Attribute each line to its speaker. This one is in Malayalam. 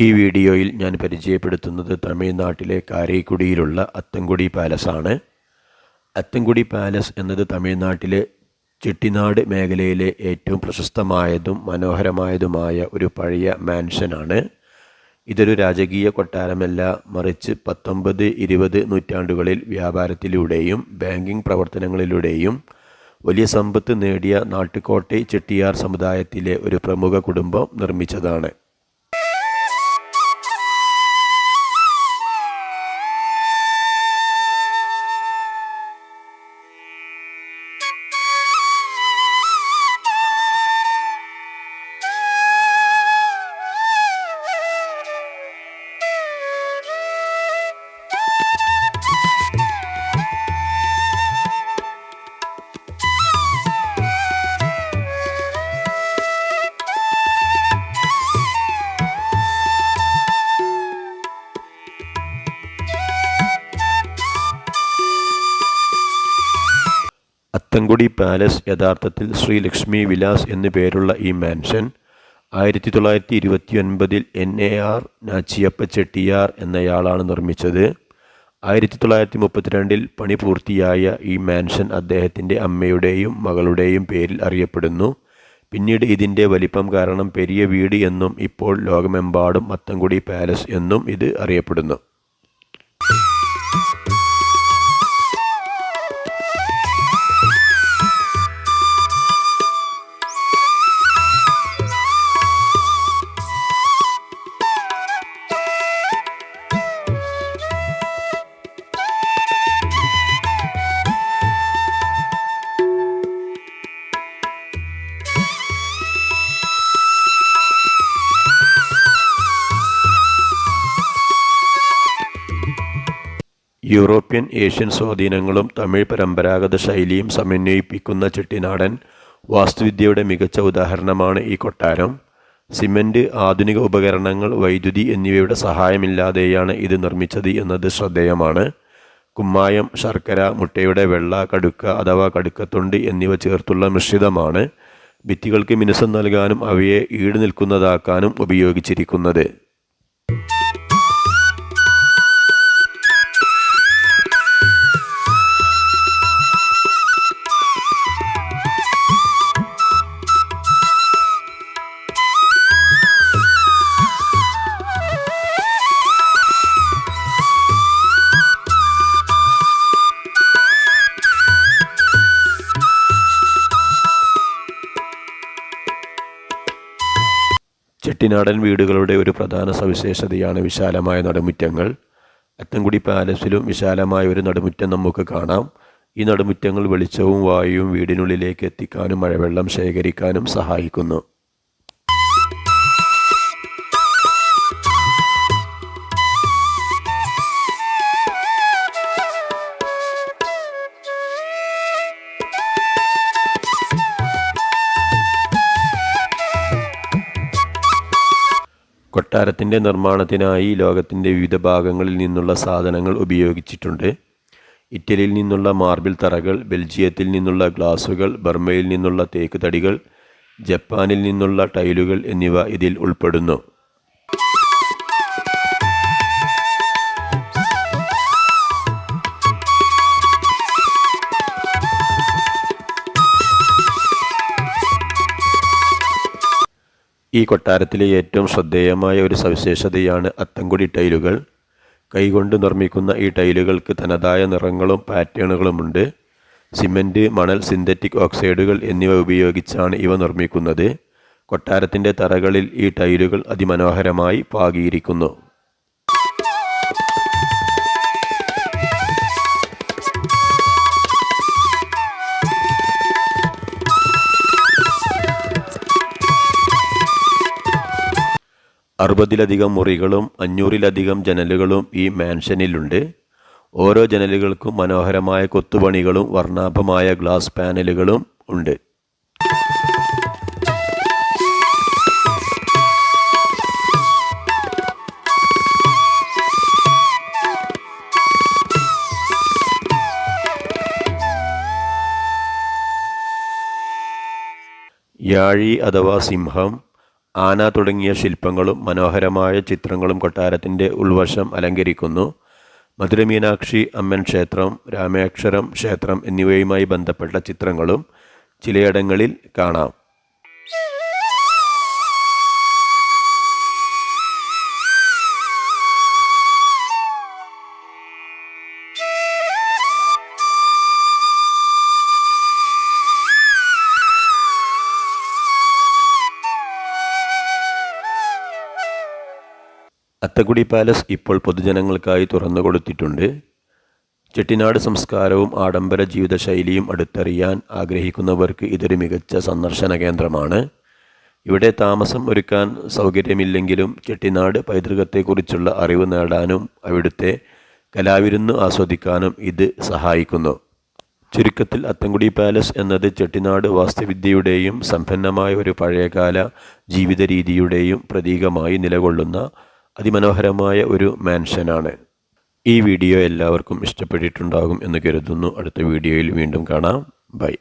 Speaker 1: ഈ വീഡിയോയിൽ ഞാൻ പരിചയപ്പെടുത്തുന്നത് തമിഴ്നാട്ടിലെ കാരൈക്കുടിയിലുള്ള അത്തൻകുടി പാലസാണ്. അത്തൻകുടി പാലസ് എന്നത് തമിഴ്നാട്ടിലെ ചെട്ടിനാട് മേഖലയിലെ ഏറ്റവും പ്രശസ്തമായതും മനോഹരമായതുമായ ഒരു പഴയ മാൻഷനാണ്. ഇതൊരു രാജകീയ കൊട്ടാരമല്ല, മറിച്ച് 19-20 നൂറ്റാണ്ടുകളിൽ വ്യാപാരത്തിലൂടെയും ബാങ്കിംഗ് പ്രവർത്തനങ്ങളിലൂടെയും വലിയ സമ്പത്ത് നേടിയ നാട്ടുകോട്ടൈ ചെട്ടിയാർ സമുദായത്തിലെ ഒരു പ്രമുഖ കുടുംബം നിർമ്മിച്ചതാണ്. അത്തൻകുടി പാലസ് യഥാർത്ഥത്തിൽ ശ്രീ ലക്ഷ്മി വിലാസ് എന്നു പേരുള്ള ഈ മാൻഷൻ 1929 NAR നാച്ചിയപ്പ ചെട്ടിയാർ എന്നയാളാണ് നിർമ്മിച്ചത്. 1932 പണി പൂർത്തിയായ ഈ മാൻഷൻ അദ്ദേഹത്തിൻ്റെ അമ്മയുടെയും മകളുടെയും പേരിൽ അറിയപ്പെടുന്നു. പിന്നീട് ഇതിൻ്റെ വലിപ്പം കാരണം പെരിയ വീട് എന്നും ഇപ്പോൾ ലോകമെമ്പാടും അത്തൻകുടി പാലസ് എന്നും ഇത് അറിയപ്പെടുന്നു. യൂറോപ്യൻ ഏഷ്യൻ സ്വാധീനങ്ങളും തമിഴ് പരമ്പരാഗത ശൈലിയും സമന്വയിപ്പിക്കുന്ന ചെട്ടിനാടൻ വാസ്തുവിദ്യയുടെ മികച്ച ഉദാഹരണമാണ് ഈ കൊട്ടാരം. സിമൻറ്റ്, ആധുനിക ഉപകരണങ്ങൾ, വൈദ്യുതി എന്നിവയുടെ സഹായമില്ലാതെയാണ് ഇത് നിർമ്മിച്ചത് എന്നത് ശ്രദ്ധേയമാണ്. കുമ്മായം, ശർക്കര, മുട്ടയുടെ വെള്ള, കടുക്ക അഥവാ കടുക്കത്തൊണ്ട് എന്നിവ ചേർത്തുള്ള മിശ്രിതമാണ് ഭിത്തികൾക്ക് മിനുസം നൽകാനും അവയെ ഈട് നിൽക്കുന്നതാക്കാനും ഉപയോഗിച്ചിരിക്കുന്നത്. ചെട്ടിനാടൻ വീടുകളുടെ ഒരു പ്രധാന സവിശേഷതയാണ് വിശാലമായ നടുമുറ്റങ്ങൾ. അത്തൻകുടി പാലസിലും വിശാലമായ ഒരു നടുമുറ്റം നമുക്ക് കാണാം. ഈ നടുമുറ്റങ്ങൾ വെളിച്ചവും വായുവും വീടിനുള്ളിലേക്ക് എത്തിക്കാനും മഴവെള്ളം ശേഖരിക്കാനും സഹായിക്കുന്നു. കൊട്ടാരത്തിൻ്റെ നിർമ്മാണത്തിനായി ലോകത്തിൻ്റെ വിവിധ ഭാഗങ്ങളിൽ നിന്നുള്ള സാധനങ്ങൾ ഉപയോഗിച്ചിട്ടുണ്ട്. ഇറ്റലിയിൽ നിന്നുള്ള മാർബിൾ തറകൾ, ബെൽജിയത്തിൽ നിന്നുള്ള ഗ്ലാസുകൾ, ബർമയിൽ നിന്നുള്ള തേക്ക് തടികൾ, ജപ്പാനിൽ നിന്നുള്ള ടൈലുകൾ എന്നിവ ഇതിൽ ഉൾപ്പെടുന്നു. ഈ കൊട്ടാരത്തിലെ ഏറ്റവും ശ്രദ്ധേയമായ ഒരു സവിശേഷതയാണ് അത്തൻകുടി ടൈലുകൾ. കൈകൊണ്ട് നിർമ്മിക്കുന്ന ഈ ടൈലുകൾക്ക് തനതായ നിറങ്ങളും പാറ്റേണുകളുമുണ്ട്. സിമൻറ്റ്, മണൽ, സിന്തറ്റിക് ഓക്സൈഡുകൾ എന്നിവ ഉപയോഗിച്ചാണ് ഇവ നിർമ്മിക്കുന്നത്. കൊട്ടാരത്തിൻ്റെ തറകളിൽ ഈ ടൈലുകൾ അതിമനോഹരമായി പാകിയിരിക്കുന്നു. അറുപതിലധികം മുറികളും 500-ലധികം ജനലുകളും ഈ മാൻഷനിലുണ്ട്. ഓരോ ജനലുകൾക്കും മനോഹരമായ കൊത്തുപണികളും വർണ്ണാഭമായ ഗ്ലാസ് പാനലുകളും ഉണ്ട്. യാഴി അഥവാ സിംഹം, ആന തുടങ്ങിയ ശില്പങ്ങളും മനോഹരമായ ചിത്രങ്ങളും കൊട്ടാരത്തിൻ്റെ ഉൾവശം അലങ്കരിക്കുന്നു. മധുരമീനാക്ഷി അമ്മൻ ക്ഷേത്രം, രാമേശ്വരം ക്ഷേത്രം എന്നിവയുമായി ബന്ധപ്പെട്ട ചിത്രങ്ങളും ചിലയിടങ്ങളിൽ കാണാം. അത്തക്കുടി പാലസ് ഇപ്പോൾ പൊതുജനങ്ങൾക്കായി തുറന്നുകൊടുത്തിട്ടുണ്ട്. ചെട്ടിനാട് സംസ്കാരവും ആഡംബര ജീവിതശൈലിയും അടുത്തറിയാൻ ആഗ്രഹിക്കുന്നവർക്ക് ഇതൊരു മികച്ച സന്ദർശന കേന്ദ്രമാണ്. ഇവിടെ താമസം ഒരുക്കാൻ സൗകര്യമില്ലെങ്കിലും ചെട്ടിനാട് പൈതൃകത്തെക്കുറിച്ചുള്ള അറിവ് നേടാനും അവിടുത്തെ കലാവിരുന്ന് ആസ്വദിക്കാനും ഇത് സഹായിക്കുന്നു. ചുരുക്കത്തിൽ അത്തൻകുടി പാലസ് എന്നത് ചെട്ടിനാട് വാസ്തുവിദ്യയുടെയും സമ്പന്നമായ ഒരു പഴയകാല ജീവിത രീതിയുടെയും പ്രതീകമായി നിലകൊള്ളുന്ന അതിമനോഹരമായ ഒരു മാൻഷനാണ്. ഈ വീഡിയോ എല്ലാവർക്കും ഇഷ്ടപ്പെട്ടിട്ടുണ്ടാകും എന്ന് കരുതുന്നു. അടുത്ത വീഡിയോയിൽ വീണ്ടും കാണാം. ബൈ.